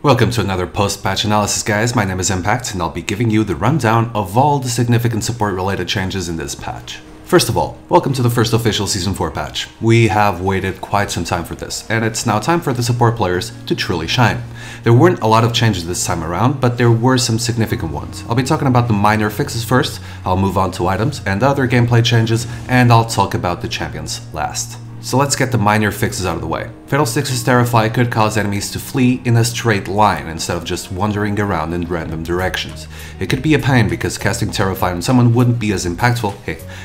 Welcome to another post-patch analysis, guys. My name is impaKt, and I'll be giving you the rundown of all the significant support-related changes in this patch. First of all, welcome to the first official Season 4 patch. We have waited quite some time for this, and it's now time for the support players to truly shine. There weren't a lot of changes this time around, but there were some significant ones. I'll be talking about the minor fixes first, I'll move on to items and other gameplay changes, and I'll talk about the champions last. So let's get the minor fixes out of the way. Fiddlestick's Terrify could cause enemies to flee in a straight line instead of just wandering around in random directions. It could be a pain because casting Terrify on someone wouldn't be as impactful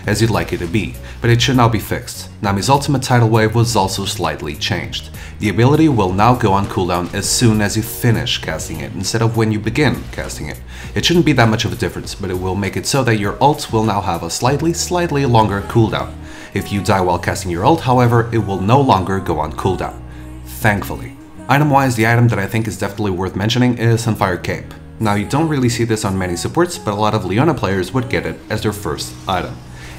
as you'd like it to be, but it should now be fixed. Nami's ultimate tidal wave was also slightly changed. The ability will now go on cooldown as soon as you finish casting it instead of when you begin casting it. It shouldn't be that much of a difference, but it will make it so that your ult will now have a slightly longer cooldown. If you die while casting your ult, however, it will no longer go on cooldown. Thankfully. Item-wise, the item that I think is definitely worth mentioning is Sunfire Cape. Now, you don't really see this on many supports, but a lot of Leona players would get it as their first item.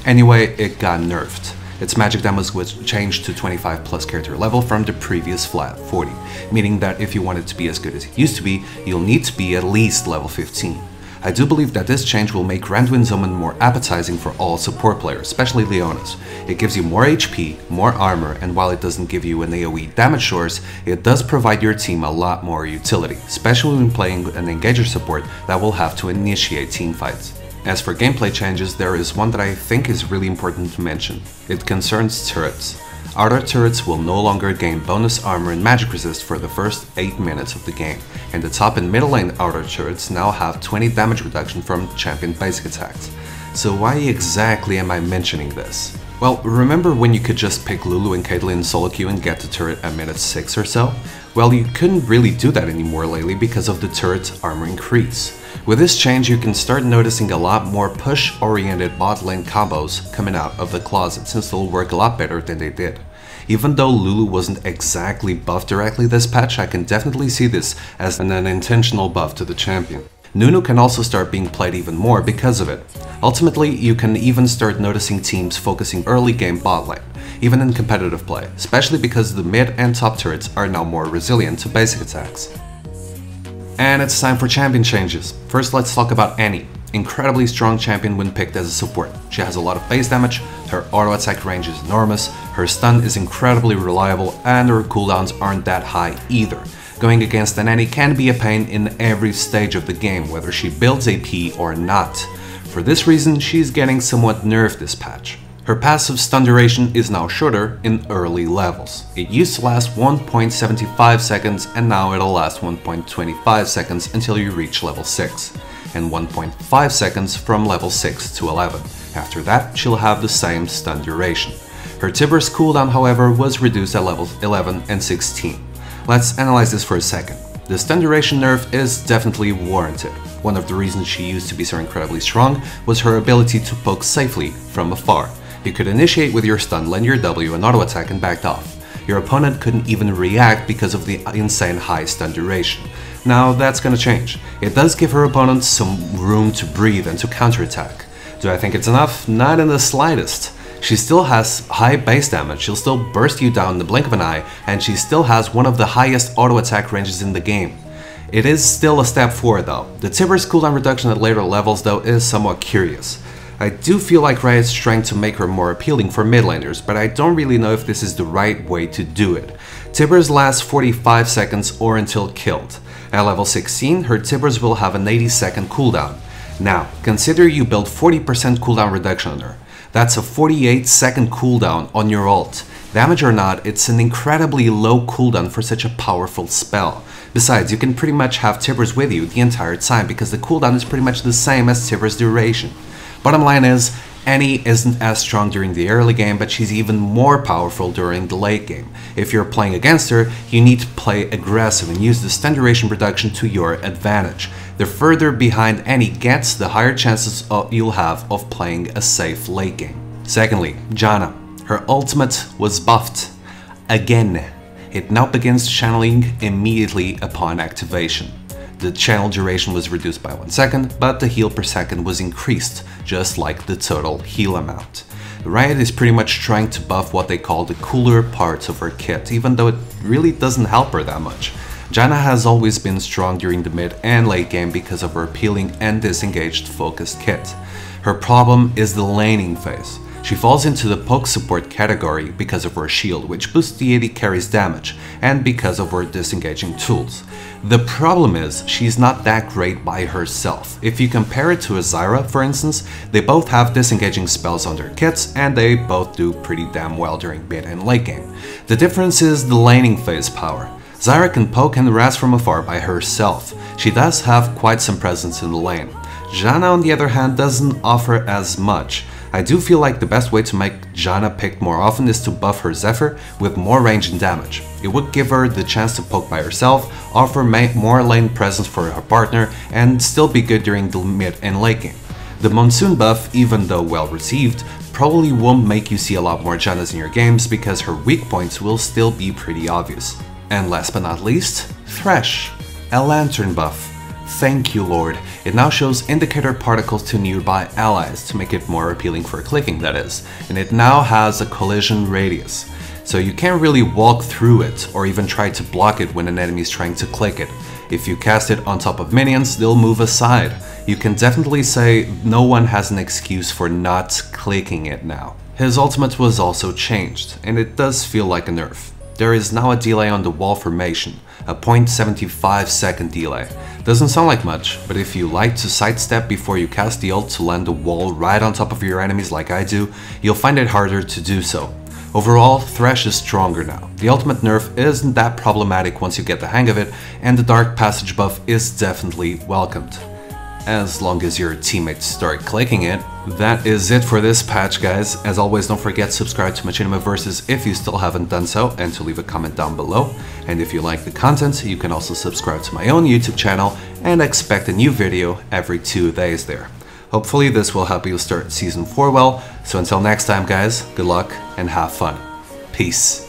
Anyway, it got nerfed. Its magic damage was changed to 25 plus character level from the previous flat 40, meaning that if you want it to be as good as it used to be, you'll need to be at least level 15. I do believe that this change will make Randuin Zoman more appetizing for all support players, especially Leona's. It gives you more HP, more armor, and while it doesn't give you an AoE damage source, it does provide your team a lot more utility, especially when playing an engager support that will have to initiate teamfights. As for gameplay changes, there is one that I think is really important to mention. It concerns turrets. Outer turrets will no longer gain bonus armor and magic resist for the first 8 minutes of the game, and the top and middle lane outer turrets now have 20 damage reduction from champion basic attacks. So why exactly am I mentioning this? Well, remember when you could just pick Lulu and Caitlyn in solo queue and get the turret at minute 6 or so? Well, you couldn't really do that anymore lately because of the turret's armor increase. With this change, you can start noticing a lot more push-oriented bot lane combos coming out of the closet, since they'll work a lot better than they did. Even though Lulu wasn't exactly buffed directly this patch, I can definitely see this as an unintentional buff to the champion. Nunu can also start being played even more because of it. Ultimately, you can even start noticing teams focusing early game bot lane, even in competitive play, especially because the mid and top turrets are now more resilient to basic attacks. And it's time for champion changes. First, let's talk about Annie. Incredibly strong champion when picked as a support. She has a lot of base damage, her auto attack range is enormous, her stun is incredibly reliable, and her cooldowns aren't that high either. Going against an Annie can be a pain in every stage of the game, whether she builds AP or not. For this reason, she's getting somewhat nerfed this patch. Her passive stun duration is now shorter in early levels. It used to last 1.75 seconds and now it'll last 1.25 seconds until you reach level 6, and 1.5 seconds from level 6 to 11. After that, she'll have the same stun duration. Her Tiber's cooldown, however, was reduced at levels 11 and 16. Let's analyze this for a second. The stun duration nerf is definitely warranted. One of the reasons she used to be so incredibly strong was her ability to poke safely from afar. You could initiate with your stun, land your W and auto attack and backed off. Your opponent couldn't even react because of the insane high stun duration. Now that's gonna change. It does give her opponents some room to breathe and to counterattack. Do I think it's enough? Not in the slightest. She still has high base damage, she'll still burst you down in the blink of an eye, and she still has one of the highest auto attack ranges in the game. It is still a step forward though. The Tiber's cooldown reduction at later levels though is somewhat curious. I do feel like Riot's trying to make her more appealing for mid laners, but I don't really know if this is the right way to do it. Tiber's lasts 45 seconds or until killed. At level 16, her Tiber's will have an 80-second cooldown. Now, consider you build 40% cooldown reduction on her. That's a 48-second cooldown on your ult. Damage or not, it's an incredibly low cooldown for such a powerful spell. Besides, you can pretty much have Tiber's with you the entire time because the cooldown is pretty much the same as Tiber's duration. Bottom line is, Annie isn't as strong during the early game, but she's even more powerful during the late game. If you're playing against her, you need to play aggressive and use the stun duration reduction to your advantage. The further behind Annie gets, the higher chances you'll have of playing a safe late game. Secondly, Janna. Her ultimate was buffed. Again. It now begins channeling immediately upon activation. The channel duration was reduced by 1 second, but the heal per second was increased, just like the total heal amount. Riot is pretty much trying to buff what they call the cooler parts of her kit, even though it really doesn't help her that much. Janna has always been strong during the mid and late game because of her appealing and disengaged focused kit. Her problem is the laning phase. She falls into the poke support category because of her shield, which boosts the AD carry's damage, and because of her disengaging tools. The problem is, she's not that great by herself. If you compare it to a Zyra, for instance, they both have disengaging spells on their kits, and they both do pretty damn well during mid and late game. The difference is the laning phase power. Zyra can poke and harass from afar by herself. She does have quite some presence in the lane. Janna, on the other hand, doesn't offer as much. I do feel like the best way to make Janna picked more often is to buff her Zephyr with more range and damage. It would give her the chance to poke by herself, offer more lane presence for her partner, and still be good during the mid and late game. The Monsoon buff, even though well received, probably won't make you see a lot more Jannas in your games because her weak points will still be pretty obvious. And last but not least, Thresh, a Lantern buff. Thank you, Lord. It now shows indicator particles to nearby allies to make it more appealing for clicking, that is, and it now has a collision radius. So you can't really walk through it or even try to block it when an enemy is trying to click it. If you cast it on top of minions, they'll move aside. You can definitely say no one has an excuse for not clicking it now. His ultimate was also changed, and it does feel like a nerf. There is now a delay on the wall formation, a 0.75 second delay. Doesn't sound like much, but if you like to sidestep before you cast the ult to land the wall right on top of your enemies like I do, you'll find it harder to do so. Overall, Thresh is stronger now. The ultimate nerf isn't that problematic once you get the hang of it, and the Dark Passage buff is definitely welcomed. As long as your teammates start clicking it. That is it for this patch, guys. As always, don't forget to subscribe to Machinima Versus if you still haven't done so, and to leave a comment down below. And if you like the content, you can also subscribe to my own YouTube channel and expect a new video every 2 days there. Hopefully this will help you start Season 4 well, so until next time guys, good luck and have fun. Peace.